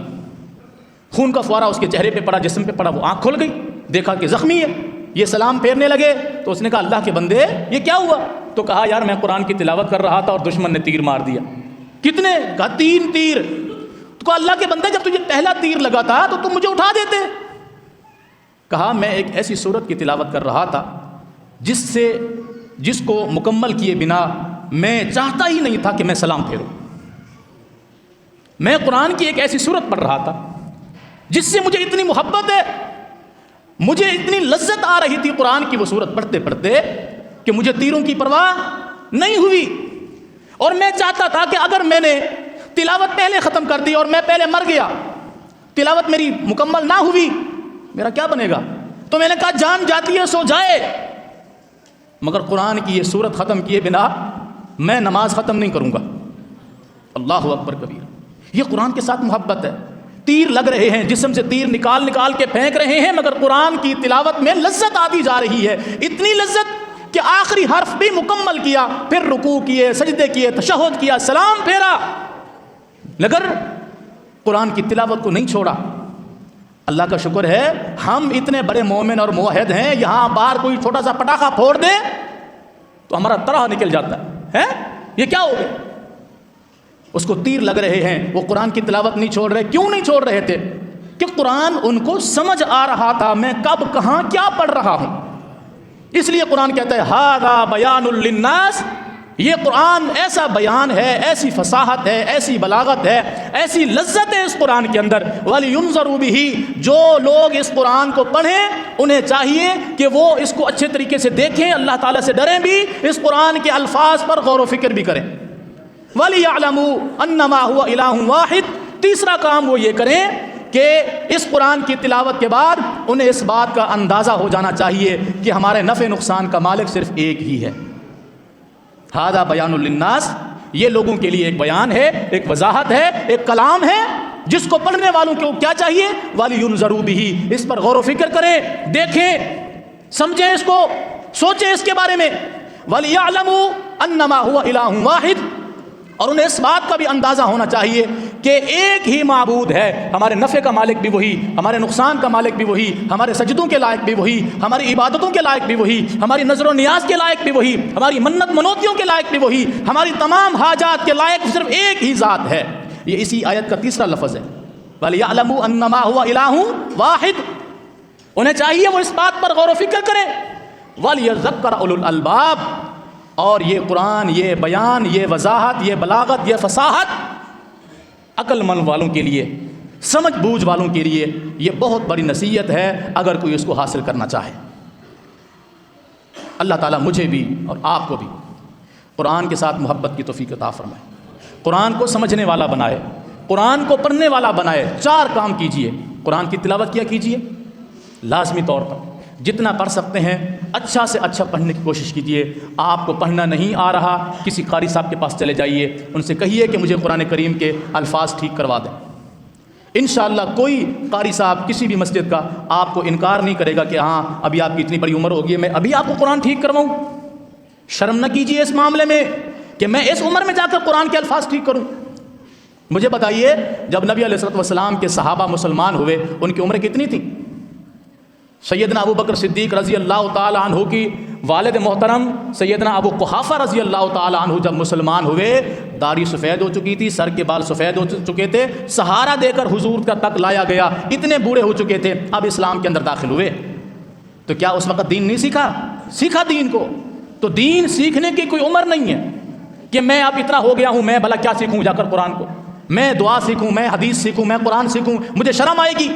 خون کا فوارہ اس کے چہرے پہ پڑا، جسم پہ پڑا، وہ آنکھ کھل گئی، دیکھا کہ زخمی ہے۔ یہ سلام پھیرنے لگے تو اس نے کہا اللہ کے بندے یہ کیا ہوا؟ تو کہا یار میں قرآن کی تلاوت کر رہا تھا اور دشمن نے تیر مار دیا۔ کتنے؟ کہا 3 تیر۔ تو کہا اللہ کے بندے جب تجھے پہلا تیر لگا تھا تو تم مجھے اٹھا دیتے۔ کہا میں ایک ایسی سورت کی تلاوت کر رہا تھا جس کو مکمل کیے بنا میں چاہتا ہی نہیں تھا کہ میں سلام پھیروں۔ میں قرآن کی ایک ایسی سورت پڑھ رہا تھا جس سے مجھے اتنی محبت ہے، مجھے اتنی لذت آ رہی تھی قرآن کی وہ سورت پڑھتے پڑھتے کہ مجھے تیروں کی پرواہ نہیں ہوئی، اور میں چاہتا تھا کہ اگر میں نے تلاوت پہلے ختم کر دی اور میں پہلے مر گیا، تلاوت میری مکمل نہ ہوئی، میرا کیا بنے گا؟ تو میں نے کہا جان جاتی ہے سو جائے، مگر قرآن کی یہ سورت ختم کیے بنا میں نماز ختم نہیں کروں گا۔ اللہ اکبر کبیر۔ یہ قرآن کے ساتھ محبت ہے۔ تیر لگ رہے ہیں، جسم سے تیر نکال نکال کے پھینک رہے ہیں، مگر قرآن کی تلاوت میں لذت آتی جا رہی ہے، اتنی لذت کہ آخری حرف بھی مکمل کیا، پھر رکوع کیے، سجدے کیے، تشہد کیا، سلام پھیرا، مگر قرآن کی تلاوت کو نہیں چھوڑا۔ اللہ کا شکر ہے ہم اتنے بڑے مومن اور موحد ہیں، یہاں باہر کوئی چھوٹا سا پٹاخہ پھوڑ دے تو ہمارا طرح نکل جاتا ہے۔ یہ کیا ہو گیا؟ اس کو تیر لگ رہے ہیں، وہ قرآن کی تلاوت نہیں چھوڑ رہے۔ کیوں نہیں چھوڑ رہے تھے؟ کہ قرآن ان کو سمجھ آ رہا تھا میں کب کہاں کیا پڑھ رہا ہوں۔ اس لیے قرآن کہتا ہے ھذا بیان للناس، یہ قرآن ایسا بیان ہے، ایسی فصاحت ہے، ایسی بلاغت ہے، ایسی لذت ہے اس قرآن کے اندر۔ وَلِيُنذَرُوا بِهِ، جو لوگ اس قرآن کو پڑھیں انہیں چاہیے کہ وہ اس کو اچھے طریقے سے دیکھیں، اللہ تعالیٰ سے ڈریں بھی، اس قرآن کے الفاظ پر غور و فکر بھی کریں۔ وَلِيَعْلَمُوا أَنَّمَا هُوَ إِلَٰهٌ وَاحِدٌ، تیسرا کام وہ یہ کریں کہ اس قرآن کی تلاوت کے بعد انہیں اس بات کا اندازہ ہو جانا چاہیے کہ ہمارے نفع نقصان کا مالک صرف ایک ہی ہے۔ ھذا بیان للناس، یہ لوگوں کے لیے ایک بیان ہے، ایک وضاحت ہے، ایک کلام ہے جس کو پڑھنے والوں کو کیا چاہیے؟ وَلِيُنذَرُوا بِهِ، اس پر غور و فکر کریں، دیکھیں، سمجھیں، اس کو سوچیں اس کے بارے میں۔ وَلِيَعْلَمُوا أَنَّمَا هُوَ إِلَٰهٌ وَاحِدٌ، اور انہیں اس بات کا بھی اندازہ ہونا چاہیے کہ ایک ہی معبود ہے، ہمارے نفع کا مالک بھی وہی، ہمارے نقصان کا مالک بھی وہی، ہمارے سجدوں کے لائق بھی وہی، ہماری عبادتوں کے لائق بھی وہی، ہماری نظر و نیاز کے لائق بھی وہی، ہماری منت منوتیوں کے لائق بھی وہی، ہماری تمام حاجات کے لائق صرف ایک ہی ذات ہے۔ یہ اسی آیت کا تیسرا لفظ ہے، وَلِيَعْلَمُوا أَنَّمَا هُوَ إِلَٰهٌ وَاحِدٌ، انہیں چاہیے وہ اس بات پر غور و فکر کریں۔ وَلْيَذَّكَّرْ أُولُو الْأَلْبَابِ، اور یہ قرآن، یہ بیان، یہ وضاحت، یہ بلاغت، یہ فصاحت عقل مند والوں کے لیے، سمجھ بوجھ والوں کے لیے یہ بہت بڑی نصیحت ہے اگر کوئی اس کو حاصل کرنا چاہے۔ اللہ تعالیٰ مجھے بھی اور آپ کو بھی قرآن کے ساتھ محبت کی توفیق عطا فرمائے، قرآن کو سمجھنے والا بنائے، قرآن کو پڑھنے والا بنائے۔ 4 کام کیجئے، قرآن کی تلاوت کیا کیجئے لازمی طور پر، جتنا پڑھ سکتے ہیں اچھا سے اچھا پڑھنے کی کوشش کیجئے۔ آپ کو پڑھنا نہیں آ رہا، کسی قاری صاحب کے پاس چلے جائیے، ان سے کہیے کہ مجھے قرآن کریم کے الفاظ ٹھیک کروا دیں۔ انشاءاللہ کوئی قاری صاحب کسی بھی مسجد کا آپ کو انکار نہیں کرے گا کہ ہاں ابھی آپ کی اتنی بڑی عمر ہوگی ہے، میں ابھی آپ کو قرآن ٹھیک کرواؤں۔ شرم نہ کیجئے اس معاملے میں کہ میں اس عمر میں جا کر قرآن کے الفاظ ٹھیک کروں۔ مجھے بتائیے جب نبی علیہ السلام کے صحابہ مسلمان ہوئے ان کی عمریں کتنی تھیں؟ سیدنا ابو بکر صدیق رضی اللہ تعالی عنہ کی والد محترم سیدنا ابو قحافہ رضی اللہ تعالی عنہ جب مسلمان ہوئے، داڑھی سفید ہو چکی تھی، سر کے بال سفید ہو چکے تھے، سہارا دے کر حضور کا تک لایا گیا، اتنے بوڑھے ہو چکے تھے، اب اسلام کے اندر داخل ہوئے۔ تو کیا اس وقت دین نہیں سیکھا؟ سیکھا دین کو۔ تو دین سیکھنے کی کوئی عمر نہیں ہے کہ میں اب اتنا ہو گیا ہوں، میں بھلا کیا سیکھوں جا کر قرآن کو، میں دعا سیکھوں، میں حدیث سیکھوں، میں قرآن سیکھوں، مجھے شرم آئے گی۔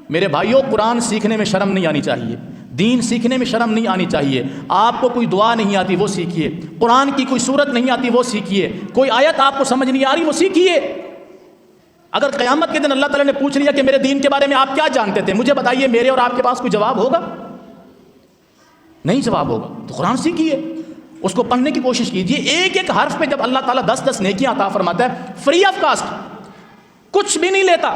میرے بھائیوں، قرآن سیکھنے میں شرم نہیں آنی چاہیے، دین سیکھنے میں شرم نہیں آنی چاہیے۔ آپ کو کوئی دعا نہیں آتی وہ سیکھیے، قرآن کی کوئی صورت نہیں آتی وہ سیکھیے، کوئی آیت آپ کو سمجھ نہیں آ رہی وہ سیکھیے۔ اگر قیامت کے دن اللہ تعالیٰ نے پوچھ لیا کہ میرے دین کے بارے میں آپ کیا جانتے تھے، مجھے بتائیے، میرے اور آپ کے پاس کوئی جواب ہوگا؟ نہیں جواب ہوگا۔ تو قرآن سیکھیے، اس کو پڑھنے کی کوشش کیجیے۔ ایک ایک حرف پہ جب اللہ تعالیٰ 10 نیکیاں عطا فرماتا ہے، فری آف کاسٹ، کچھ بھی نہیں لیتا،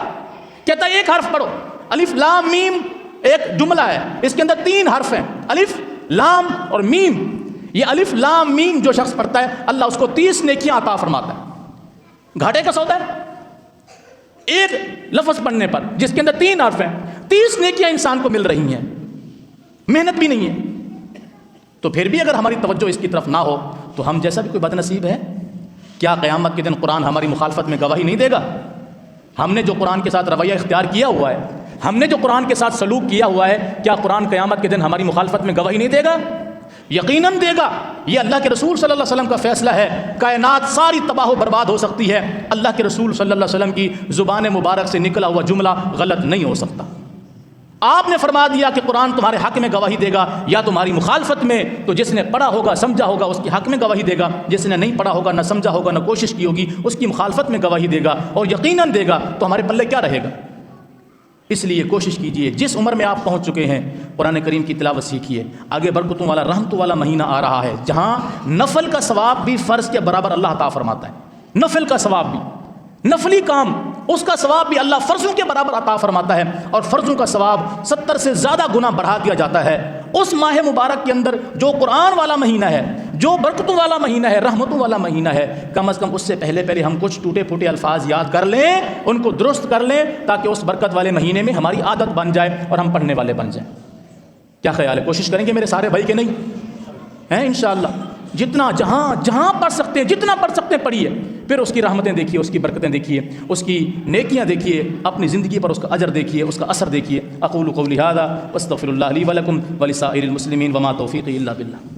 کہتا ہے ایک حرف پڑھو، الف لام میم ایک جملہ ہے، اس کے اندر 3 حرف ہیں، الف لام اور میم۔ یہ الف لام میم جو شخص پڑھتا ہے اللہ اس کو 30 نیکیاں عطا فرماتا ہے۔ گھاٹے کا سودا ہے ایک لفظ پڑھنے پر جس کے اندر 3 حرف ہیں، 30 نیکیاں انسان کو مل رہی ہیں، محنت بھی نہیں ہے۔ تو پھر بھی اگر ہماری توجہ اس کی طرف نہ ہو تو ہم جیسا بھی کوئی بد نصیب ہے۔ کیا قیامت کے دن قرآن ہماری مخالفت میں گواہی نہیں دے گا؟ ہم نے جو قرآن کے ساتھ رویہ اختیار کیا ہوا ہے، ہم نے جو قرآن کے ساتھ سلوک کیا ہوا ہے، کیا قرآن قیامت کے دن ہماری مخالفت میں گواہی نہیں دے گا؟ یقیناً دے گا۔ یہ اللہ کے رسول صلی اللہ علیہ وسلم کا فیصلہ ہے۔ کائنات ساری تباہ و برباد ہو سکتی ہے، اللہ کے رسول صلی اللہ علیہ وسلم کی زبان مبارک سے نکلا ہوا جملہ غلط نہیں ہو سکتا۔ آپ نے فرما دیا کہ قرآن تمہارے حق میں گواہی دے گا یا تمہاری مخالفت میں، تو جس نے پڑھا ہوگا سمجھا ہوگا اس کے حق میں گواہی دے گا، جس نے نہیں پڑھا ہوگا نہ سمجھا ہوگا نہ کوشش کی ہوگی اس کی مخالفت میں گواہی دے گا، اور یقیناً دے گا۔ تو ہمارے پلے کیا رہے گا؟ اس لیے کوشش کیجئے جس عمر میں آپ پہنچ چکے ہیں قرآن کریم کی تلاوت سیکھیے. آگے برکتوں والا رحمتوں والا مہینہ آ رہا ہے جہاں نفل کا ثواب بھی فرض کے برابر اللہ عطا فرماتا ہے. نفل کا ثواب بھی، نفلی کام اس کا ثواب بھی اللہ فرضوں کے برابر عطا فرماتا ہے، اور فرضوں کا ثواب 70 سے زیادہ گنا بڑھا دیا جاتا ہے. اس ماہ مبارک کے اندر جو قرآن والا مہینہ ہے، جو برکتوں والا مہینہ ہے، رحمتوں والا مہینہ ہے، کم از کم اس سے پہلے ہم کچھ ٹوٹے پھوٹے الفاظ یاد کر لیں، ان کو درست کر لیں، تاکہ اس برکت والے مہینے میں ہماری عادت بن جائے اور ہم پڑھنے والے بن جائیں. کیا خیال ہے؟ کوشش کریں گے میرے سارے بھائی کہ نہیں ہیں؟ انشاءاللہ جتنا جہاں پڑھ سکتے ہیں، جتنا پڑھ سکتے ہیں پڑھیے، پھر اس کی رحمتیں دیکھیے، اس کی برکتیں دیکھیے، اس کی نیکیاں دیکھیے، اپنی زندگی پر اس کا اجر دیکھیے، اس کا اثر دیکھیے. اقول قولی ھذا واستغفر اللہ لی ولکم ولسائر المسلمین وما توفیقی الا باللہ.